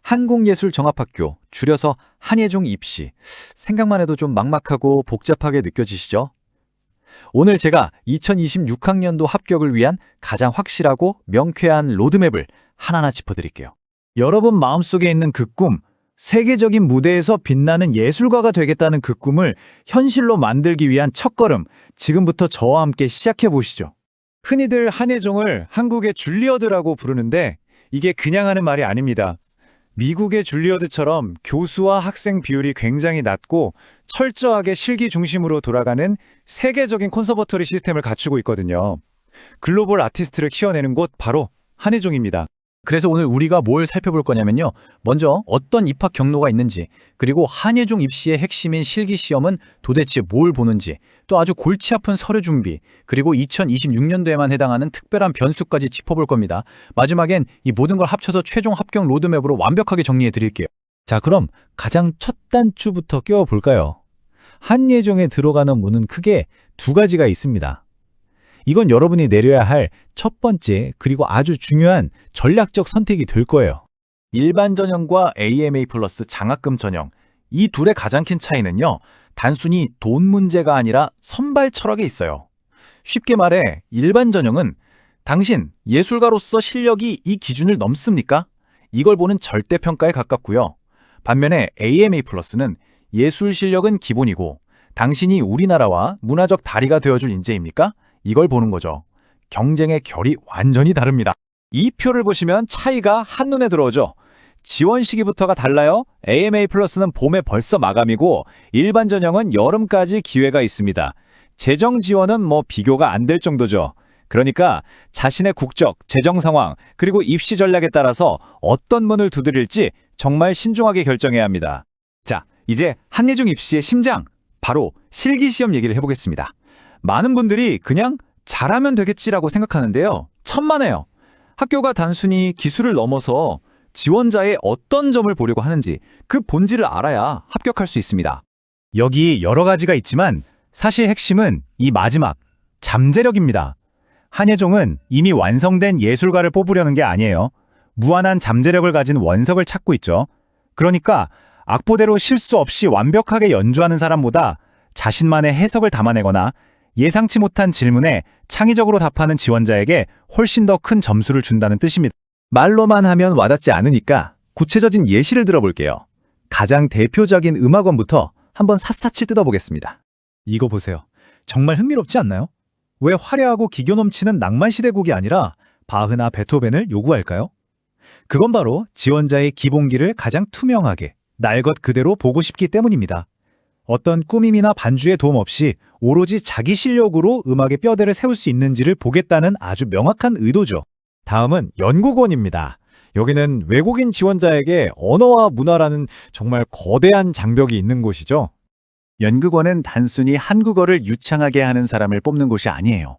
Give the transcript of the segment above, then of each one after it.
한국예술정합학교, 줄여서 한예종 입시. 생각만 해도 좀 막막하고 복잡하게 느껴지시죠? 오늘 제가 2026학년도 합격을 위한 가장 확실하고 명쾌한 로드맵을 하나하나 짚어드릴게요. 여러분 마음속에 있는 그 꿈, 세계적인 무대에서 빛나는 예술가가 되겠다는 그 꿈을 현실로 만들기 위한 첫걸음, 지금부터 저와 함께 시작해 보시죠. 흔히들 한예종을 한국의 줄리어드라고 부르는데 이게 그냥 하는 말이 아닙니다. 미국의 줄리어드처럼 교수와 학생 비율이 굉장히 낮고 철저하게 실기 중심으로 돌아가는 세계적인 콘서버터리 시스템을 갖추고 있거든요. 글로벌 아티스트를 키워내는 곳 바로 한예종입니다. 그래서 오늘 우리가 뭘 살펴볼 거냐면요. 먼저 어떤 입학 경로가 있는지, 그리고 한예종 입시의 핵심인 실기시험은 도대체 뭘 보는지, 또 아주 골치 아픈 서류 준비, 그리고 2026년도에만 해당하는 특별한 변수까지 짚어볼 겁니다. 마지막엔 이 모든 걸 합쳐서 최종 합격 로드맵으로 완벽하게 정리해 드릴게요. 자, 그럼 가장 첫 단추부터 껴볼까요? 한예종에 들어가는 문은 크게 두 가지가 있습니다. 이건 여러분이 내려야 할 첫 번째 그리고 아주 중요한 전략적 선택이 될 거예요. 일반 전형과 AMA 플러스 장학금 전형, 이 둘의 가장 큰 차이는요. 단순히 돈 문제가 아니라 선발 철학에 있어요. 쉽게 말해 일반 전형은 당신 예술가로서 실력이 이 기준을 넘습니까? 이걸 보는 절대평가에 가깝고요. 반면에 AMA 플러스는 예술 실력은 기본이고 당신이 우리나라와 문화적 다리가 되어줄 인재입니까? 이걸 보는 거죠. 경쟁의 결이 완전히 다릅니다. 이 표를 보시면 차이가 한눈에 들어오죠. 지원 시기부터가 달라요. AMA 플러스는 봄에 벌써 마감이고 일반 전형은 여름까지 기회가 있습니다. 재정 지원은 비교가 안 될 정도죠. 그러니까 자신의 국적, 재정 상황, 그리고 입시 전략에 따라서 어떤 문을 두드릴지 정말 신중하게 결정해야 합니다. 자, 이제 한예종 입시의 심장, 바로 실기시험 얘기를 해보겠습니다. 많은 분들이 그냥 잘하면 되겠지라고 생각하는데요. 천만에요. 학교가 단순히 기술을 넘어서 지원자의 어떤 점을 보려고 하는지 그 본질을 알아야 합격할 수 있습니다. 여기 여러 가지가 있지만 사실 핵심은 이 마지막, 잠재력입니다. 한예종은 이미 완성된 예술가를 뽑으려는 게 아니에요. 무한한 잠재력을 가진 원석을 찾고 있죠. 그러니까 악보대로 실수 없이 완벽하게 연주하는 사람보다 자신만의 해석을 담아내거나 예상치 못한 질문에 창의적으로 답하는 지원자에게 훨씬 더 큰 점수를 준다는 뜻입니다. 말로만 하면 와닿지 않으니까 구체적인 예시를 들어볼게요. 가장 대표적인 음악원부터 한번 샅샅이 뜯어보겠습니다. 이거 보세요. 정말 흥미롭지 않나요? 왜 화려하고 기교 넘치는 낭만시대 곡이 아니라 바흐나 베토벤을 요구할까요? 그건 바로 지원자의 기본기를 가장 투명하게, 날 것 그대로 보고 싶기 때문입니다. 어떤 꾸밈이나 반주의 도움 없이 오로지 자기 실력으로 음악의 뼈대를 세울 수 있는지를 보겠다는 아주 명확한 의도죠. 다음은 연구원입니다. 여기는 외국인 지원자에게 언어와 문화라는 정말 거대한 장벽이 있는 곳이죠. 연극원은 단순히 한국어를 유창하게 하는 사람을 뽑는 곳이 아니에요.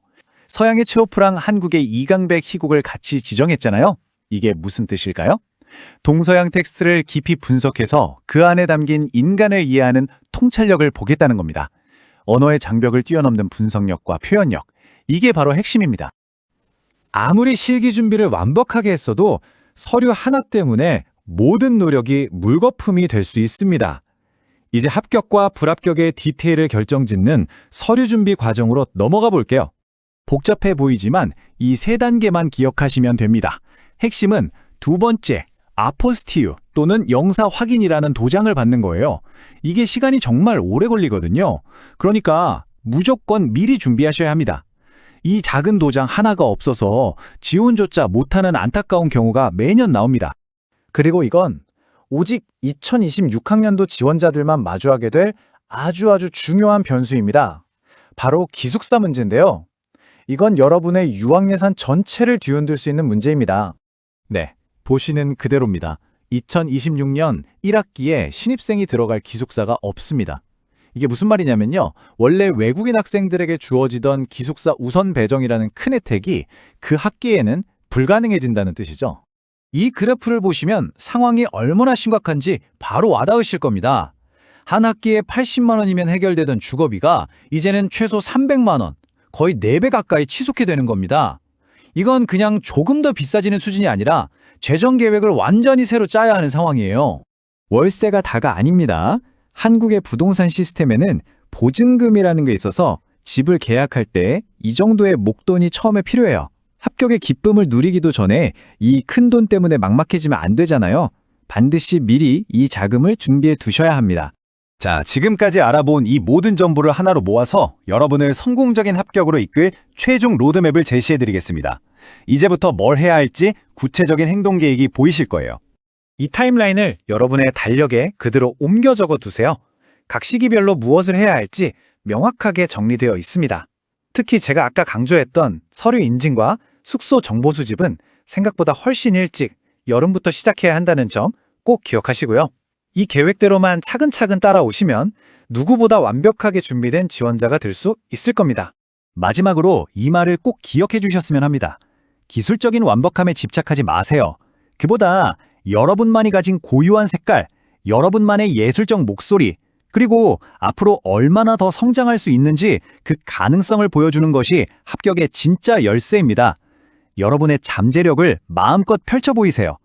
서양의 체오프랑 한국의 이강백 희곡을 같이 지정했잖아요. 이게 무슨 뜻일까요? 동서양 텍스트를 깊이 분석해서 그 안에 담긴 인간을 이해하는 통찰력을 보겠다는 겁니다. 언어의 장벽을 뛰어넘는 분석력과 표현력, 이게 바로 핵심입니다. 아무리 실기 준비를 완벽하게 했어도 서류 하나 때문에 모든 노력이 물거품이 될 수 있습니다. 이제 합격과 불합격의 디테일을 결정짓는 서류 준비 과정으로 넘어가 볼게요. 복잡해 보이지만 이 세 단계만 기억하시면 됩니다. 핵심은 두 번째, 아포스티유 또는 영사 확인이라는 도장을 받는 거예요. 이게 시간이 정말 오래 걸리거든요. 그러니까 무조건 미리 준비하셔야 합니다. 이 작은 도장 하나가 없어서 지원조차 못하는 안타까운 경우가 매년 나옵니다. 그리고 이건 오직 2026학년도 지원자들만 마주하게 될 아주 중요한 변수입니다. 바로 기숙사 문제인데요. 이건 여러분의 유학예산 전체를 뒤흔들 수 있는 문제입니다. 네, 보시는 그대로입니다. 2026년 1학기에 신입생이 들어갈 기숙사가 없습니다. 이게 무슨 말이냐면요. 원래 외국인 학생들에게 주어지던 기숙사 우선 배정이라는 큰 혜택이 그 학기에는 불가능해진다는 뜻이죠. 이 그래프를 보시면 상황이 얼마나 심각한지 바로 와닿으실 겁니다. 한 학기에 80만 원이면 해결되던 주거비가 이제는 최소 300만 원, 거의 4배 가까이 치솟게 되는 겁니다. 이건 그냥 조금 더 비싸지는 수준이 아니라 재정 계획을 완전히 새로 짜야 하는 상황이에요. 월세가 다가 아닙니다. 한국의 부동산 시스템에는 보증금이라는 게 있어서 집을 계약할 때 이 정도의 목돈이 처음에 필요해요. 합격의 기쁨을 누리기도 전에 이 큰 돈 때문에 막막해지면 안 되잖아요. 반드시 미리 이 자금을 준비해 두셔야 합니다. 자, 지금까지 알아본 이 모든 정보를 하나로 모아서 여러분을 성공적인 합격으로 이끌 최종 로드맵을 제시해드리겠습니다. 이제부터 뭘 해야 할지 구체적인 행동 계획이 보이실 거예요. 이 타임라인을 여러분의 달력에 그대로 옮겨 적어 두세요. 각 시기별로 무엇을 해야 할지 명확하게 정리되어 있습니다. 특히 제가 아까 강조했던 서류 인증과 숙소 정보 수집은 생각보다 훨씬 일찍 여름부터 시작해야 한다는 점 꼭 기억하시고요. 이 계획대로만 차근차근 따라오시면 누구보다 완벽하게 준비된 지원자가 될 수 있을 겁니다. 마지막으로 이 말을 꼭 기억해 주셨으면 합니다. 기술적인 완벽함에 집착하지 마세요. 그보다 여러분만이 가진 고유한 색깔, 여러분만의 예술적 목소리, 그리고 앞으로 얼마나 더 성장할 수 있는지 그 가능성을 보여주는 것이 합격의 진짜 열쇠입니다. 여러분의 잠재력을 마음껏 펼쳐 보이세요.